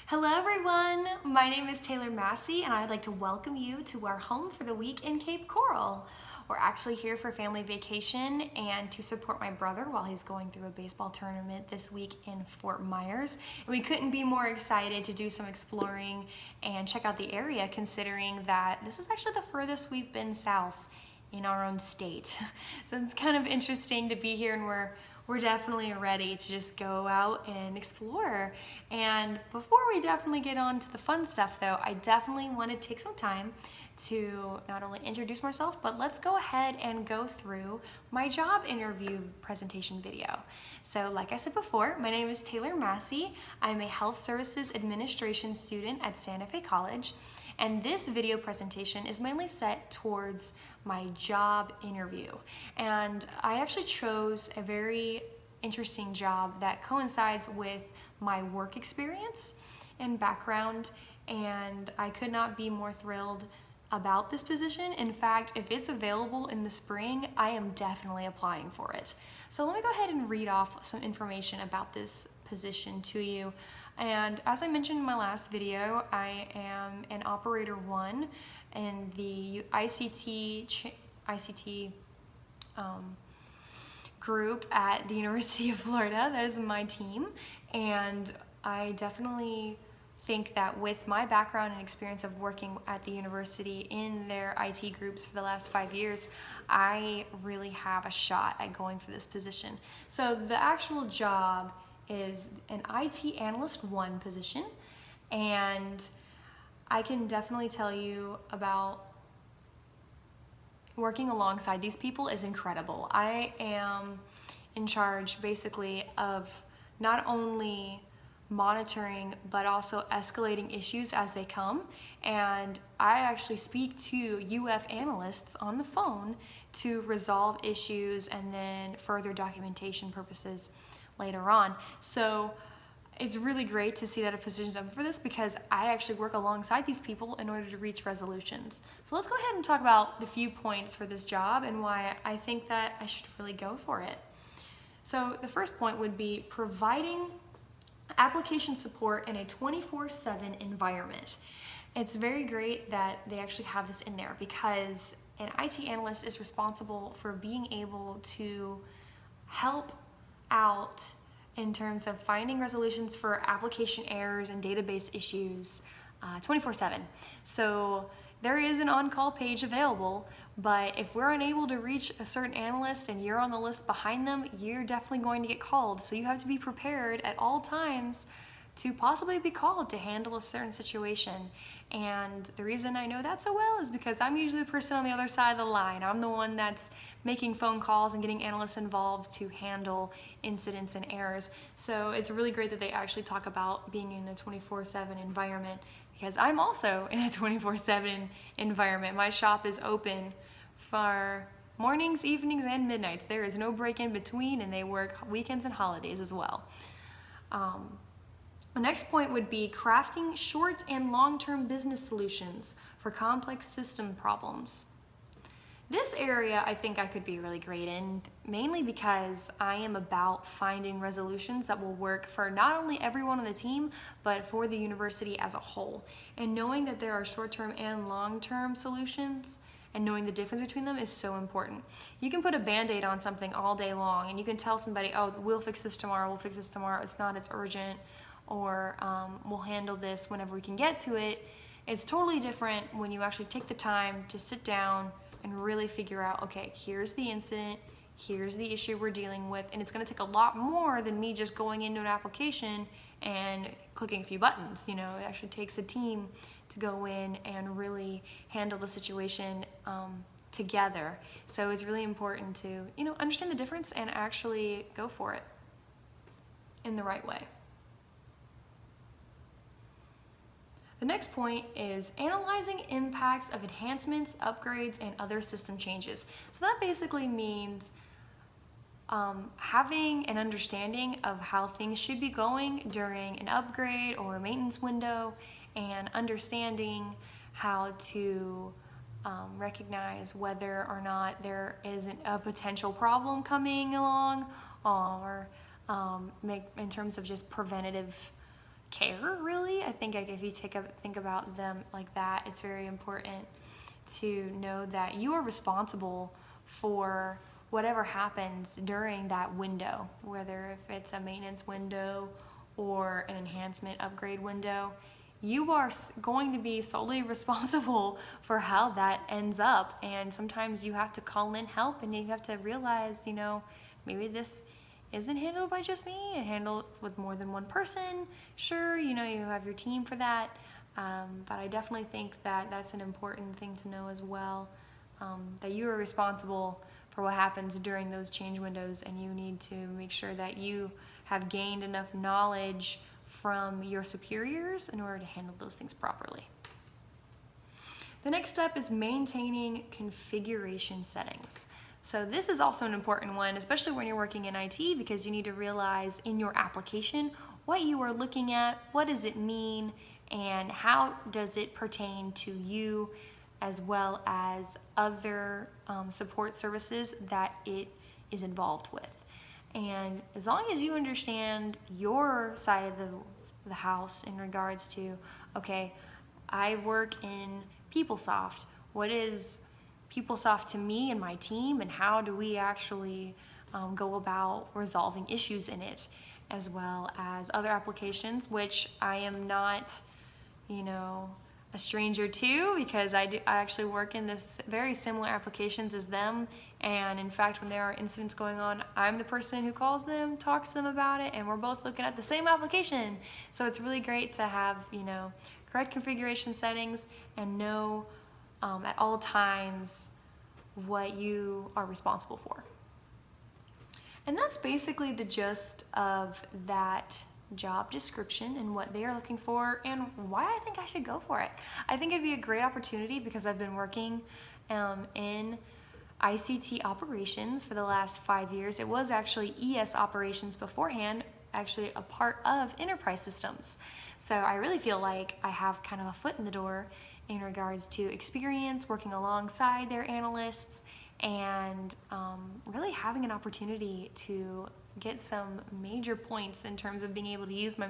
Hello everyone, my name is Taylor Massey and I'd like to welcome you to our home for the week in Cape Coral. We're actually here for family vacation and to support my brother while he's going through a baseball tournament this week in Fort Myers. And we couldn't be more excited to do some exploring and check out the area, considering that this is actually the furthest we've been south in our own state. So it's kind of interesting to be here, and we're definitely ready to just go out and explore. And before we definitely get on to the fun stuff though, I definitely want to take some time to not only introduce myself, but let's go ahead and go through my job interview presentation video. So like I said before, my name is Taylor Massey. I'm a health services administration student at Santa Fe College. And this video presentation is mainly set towards my job interview. And I actually chose a very interesting job that coincides with my work experience and background, and I could not be more thrilled about this position. In fact, if it's available in the spring, I am definitely applying for it. So let me go ahead and read off some information about this position to you. And as I mentioned in my last video, I am an Operator 1 in the ICT group at the University of Florida. That is my team. And I definitely think that with my background and experience of working at the university in their IT groups for the last 5 years, I really have a shot at going for this position. So the actual job is an IT Analyst 1 position, and I can definitely tell you about working alongside these people is incredible. I am in charge basically of not only monitoring but also escalating issues as they come, and I actually speak to UF analysts on the phone to resolve issues and then further documentation purposes later on. So it's really great to see that a position's open for this, because I actually work alongside these people in order to reach resolutions. So let's go ahead and talk about the few points for this job and why I think that I should really go for it. So the first point would be providing application support in a 24/7 environment. It's very great that they actually have this in there, because an IT analyst is responsible for being able to help out in terms of finding resolutions for application errors and database issues 24/7. So there is an on-call page available, but if we're unable to reach a certain analyst and you're on the list behind them, you're definitely going to get called. So you have to be prepared at all times to possibly be called to handle a certain situation. And the reason I know that so well is because I'm usually the person on the other side of the line. I'm the one that's making phone calls and getting analysts involved to handle incidents and errors. So it's really great that they actually talk about being in a 24/7 environment, because I'm also in a 24/7 environment. My shop is open for mornings, evenings, and midnights. There is no break in between, and they work weekends and holidays as well. The next point would be crafting short and long-term business solutions for complex system problems. This area I think I could be really great in, mainly because I am about finding resolutions that will work for not only everyone on the team, but for the university as a whole. And knowing that there are short-term and long-term solutions and knowing the difference between them is so important. You can put a Band-Aid on something all day long and you can tell somebody, oh, we'll fix this tomorrow, we'll fix this tomorrow, it's urgent, or we'll handle this whenever we can get to it. It's totally different when you actually take the time to sit down and really figure out, okay, here's the incident, here's the issue we're dealing with, and it's gonna take a lot more than me just going into an application and clicking a few buttons. You know, it actually takes a team to go in and really handle the situation together. So it's really important to, understand the difference and actually go for it in the right way. The next point is analyzing impacts of enhancements, upgrades, and other system changes. So that basically means having an understanding of how things should be going during an upgrade or a maintenance window, and understanding how to recognize whether or not there is a potential problem coming along, or in terms of just preventative care, really. I think like if you think about them like that, it's very important to know that you are responsible for whatever happens during that window, whether if it's a maintenance window or an enhancement upgrade window. You are going to be solely responsible for how that ends up. And sometimes you have to call in help, and you have to realize, maybe this isn't handled by just me, and handled with more than one person. Sure, you have your team for that. But I definitely think that that's an important thing to know as well, that you are responsible for what happens during those change windows, and you need to make sure that you have gained enough knowledge from your superiors in order to handle those things properly. The next step is maintaining configuration settings. So this is also an important one, especially when you're working in IT, because you need to realize in your application what you are looking at, what does it mean, and how does it pertain to you, as well as other support services that it is involved with. And as long as you understand your side of the house in regards to, okay, I work in PeopleSoft. What is PeopleSoft to me and my team, and how do we actually go about resolving issues in it, as well as other applications, which I am not, a stranger to, because I actually work in this very similar applications as them. And in fact, when there are incidents going on, I'm the person who calls them, talks to them about it, and we're both looking at the same application. So it's really great to have, correct configuration settings and know at all times what you are responsible for. And that's basically the gist of that job description and what they are looking for, and why I think I should go for it. I think it'd be a great opportunity because I've been working in ICT operations for the last 5 years. It was actually ES operations beforehand, actually a part of enterprise systems. So I really feel like I have kind of a foot in the door in regards to experience working alongside their analysts, and really having an opportunity to get some major points in terms of being able to use my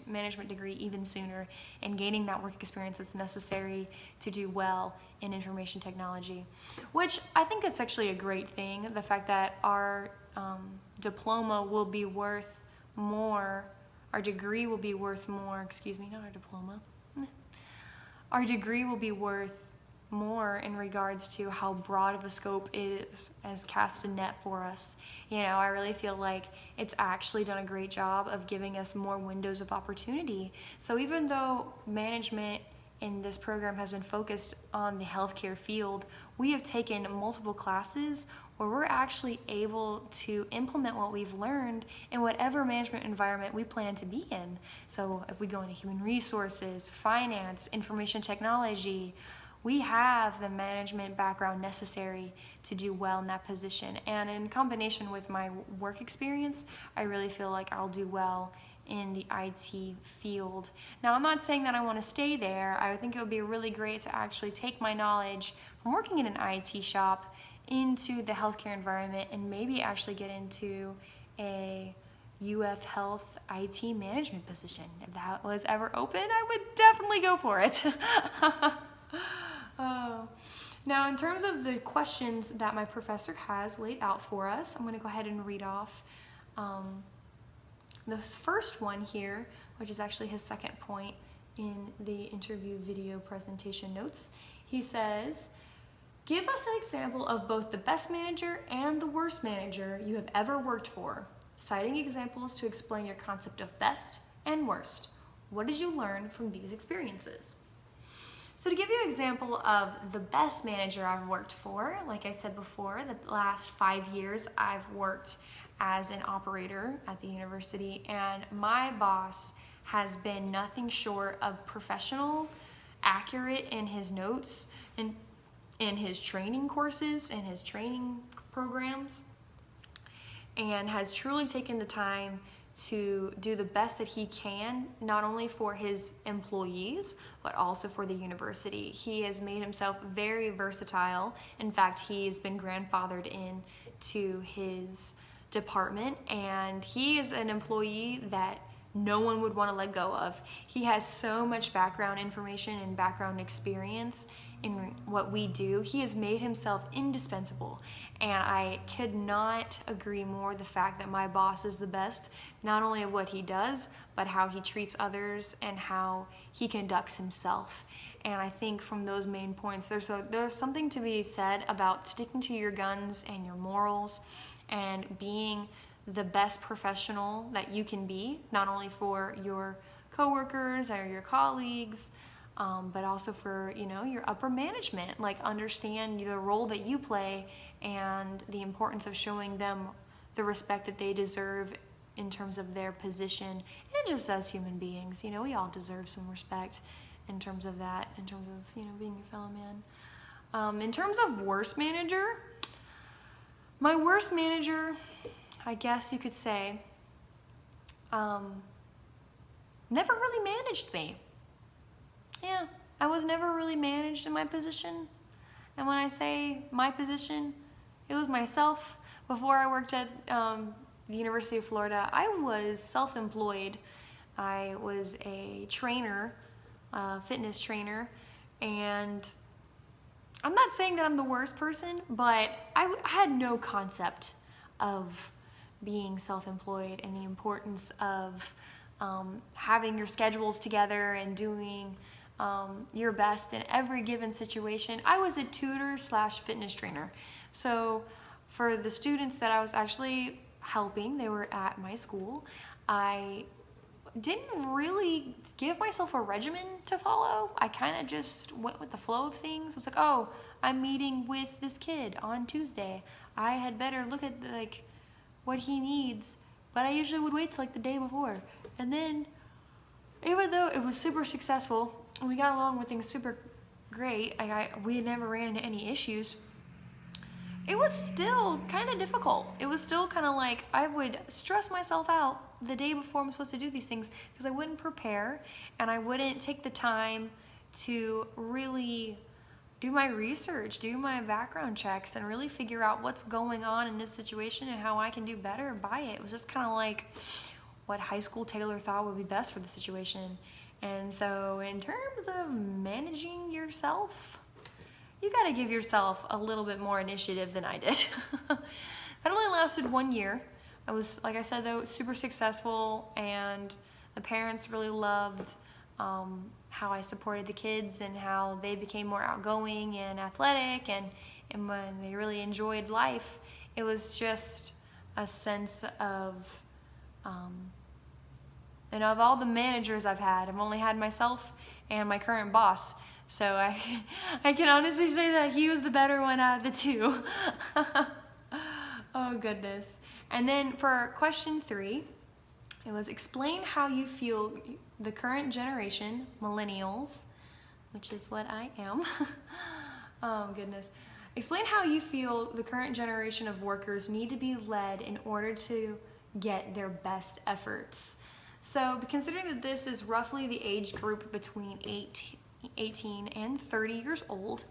management degree even sooner, and gaining that work experience that's necessary to do well in information technology, which I think that's actually a great thing. The fact that our diploma will be worth more, our degree will be worth more, not our diploma, our degree will be worth more in regards to how broad of a scope it is as cast a net for us. I really feel like it's actually done a great job of giving us more windows of opportunity. So even though management in this program has been focused on the healthcare field, we have taken multiple classes where we're actually able to implement what we've learned in whatever management environment we plan to be in. So if we go into human resources, finance, information technology, we have the management background necessary to do well in that position. And in combination with my work experience, I really feel like I'll do well in the IT field. Now, I'm not saying that I want to stay there. I think it would be really great to actually take my knowledge from working in an IT shop into the healthcare environment, and maybe actually get into a UF Health IT management position. If that was ever open, I would definitely go for it. Now, in terms of the questions that my professor has laid out for us, I'm going to go ahead and read off the first one here, which is actually his second point in the interview video presentation notes. He says, give us an example of both the best manager and the worst manager you have ever worked for, citing examples to explain your concept of best and worst. What did you learn from these experiences? So to give you an example of the best manager I've worked for, like I said before, the last 5 years I've worked as an operator at the university, and my boss has been nothing short of professional, accurate in his notes, and in his training courses and his training programs, and has truly taken the time to do the best that he can, not only for his employees, but also for the university. He has made himself very versatile. In fact, he's been grandfathered in to his department, and he is an employee that no one would want to let go of. He has so much background information and background experience in what we do. He has made himself indispensable, and I could not agree more the fact that my boss is the best, not only at what he does, but how he treats others and how he conducts himself. And I think from those main points, there's something to be said about sticking to your guns and your morals and being the best professional that you can be, not only for your coworkers or your colleagues, but also for, you know, your upper management. Like, understand the role that you play and the importance of showing them the respect that they deserve in terms of their position, and just as human beings. You know, we all deserve some respect in terms of that, in terms of, you know, being your fellow man. In terms of worst manager, my worst manager, I guess you could say, never really managed me. Yeah, I was never really managed in my position. And when I say my position, it was myself. Before I worked at the University of Florida, I was self-employed. I was a trainer, fitness trainer, and I'm not saying that I'm the worst person, but I had no concept of being self-employed and the importance of having your schedules together and doing your best in every given situation. I was a tutor slash fitness trainer. So for the students that I was actually helping, they were at my school, I didn't really give myself a regimen to follow. I kind of just went with the flow of things. It was like, oh, I'm meeting with this kid on Tuesday. I had better look at like what he needs. But I usually would wait till like the day before. And then, even though it was super successful and we got along with things super great, we had never ran into any issues, it was still kind of difficult. It was still kind of like I would stress myself out the day before I'm supposed to do these things because I wouldn't prepare and I wouldn't take the time to really do my research, do my background checks, and really figure out what's going on in this situation and how I can do better by it. It was just kind of like what high school Taylor thought would be best for the situation. And so in terms of managing yourself, you got to give yourself a little bit more initiative than I did. That only lasted 1 year. I was, like I said, though, super successful, and the parents really loved how I supported the kids and how they became more outgoing and athletic, and when they really enjoyed life. It was just a sense of, and of all the managers I've had, I've only had myself and my current boss. So I can honestly say that he was the better one out of the two. Oh, goodness. And then for question 3, it was explain how you feel the current generation, millennials, which is what I am. Oh, goodness. Explain how you feel the current generation of workers need to be led in order to get their best efforts. So considering that this is roughly the age group between 18 and 30 years old,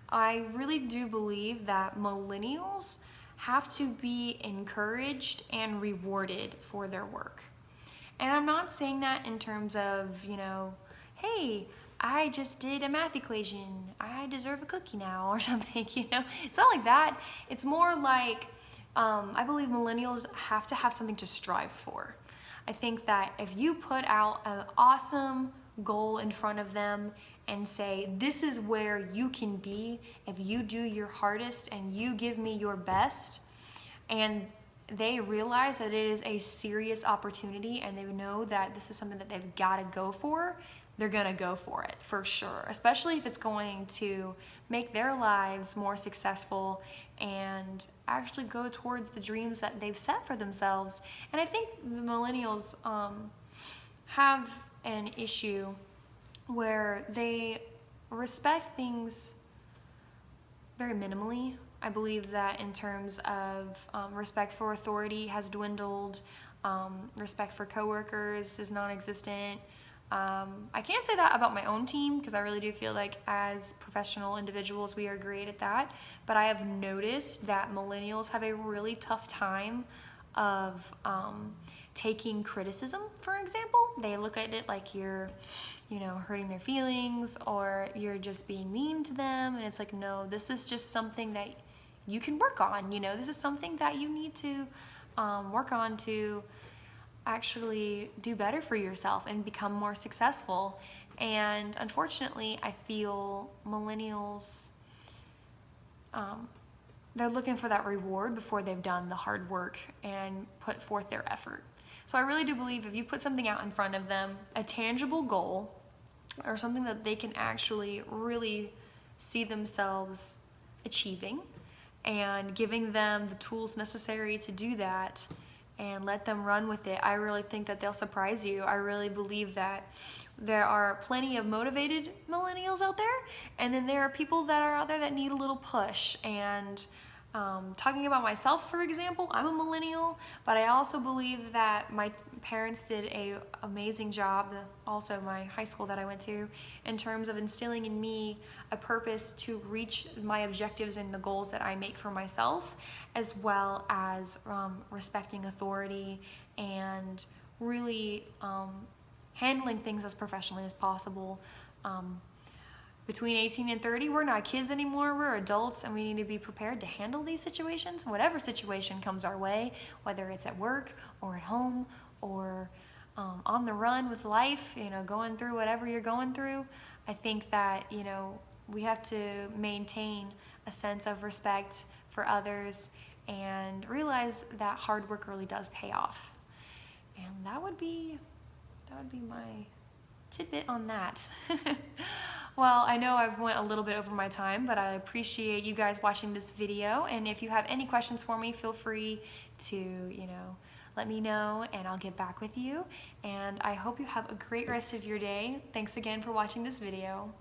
I really do believe that millennials have to be encouraged and rewarded for their work. And I'm not saying that in terms of, you know, hey, I just did a math equation, I deserve a cookie now or something, you know. It's not like that. It's more like I believe millennials have to have something to strive for. I think that if you put out an awesome goal in front of them and say, this is where you can be if you do your hardest and you give me your best, and they realize that it is a serious opportunity and they know that this is something that they've got to go for, they're gonna go for it for sure, especially if it's going to make their lives more successful and actually go towards the dreams that they've set for themselves. And I think the millennials have an issue where they respect things very minimally. I believe that in terms of respect for authority has dwindled, respect for coworkers is non-existent. I can't say that about my own team because I really do feel like as professional individuals we are great at that, but I have noticed that millennials have a really tough time of taking criticism, for example. They look at it like you're, hurting their feelings, or you're just being mean to them. And it's like, no, this is just something that you can work on. This is something that you need to work on to actually do better for yourself and become more successful. And unfortunately, I feel millennials, they're looking for that reward before they've done the hard work and put forth their effort. So I really do believe if you put something out in front of them, a tangible goal, or something that they can actually really see themselves achieving, and giving them the tools necessary to do that, and let them run with it, I really think that they'll surprise you. I really believe that there are plenty of motivated millennials out there, and then there are people that are out there that need a little push. And talking about myself, for example, I'm a millennial, but I also believe that my parents did an amazing job, also my high school that I went to, in terms of instilling in me a purpose to reach my objectives and the goals that I make for myself, as well as respecting authority and really handling things as professionally as possible. Between 18 and 30, we're not kids anymore, we're adults, and we need to be prepared to handle these situations, whatever situation comes our way, whether it's at work or at home or on the run with life, going through whatever you're going through. I think that, we have to maintain a sense of respect for others and realize that hard work really does pay off. And that would be my tidbit on that. Well, I know I've went a little bit over my time, but I appreciate you guys watching this video. And if you have any questions for me, feel free to, let me know, and I'll get back with you. And I hope you have a great rest of your day. Thanks again for watching this video.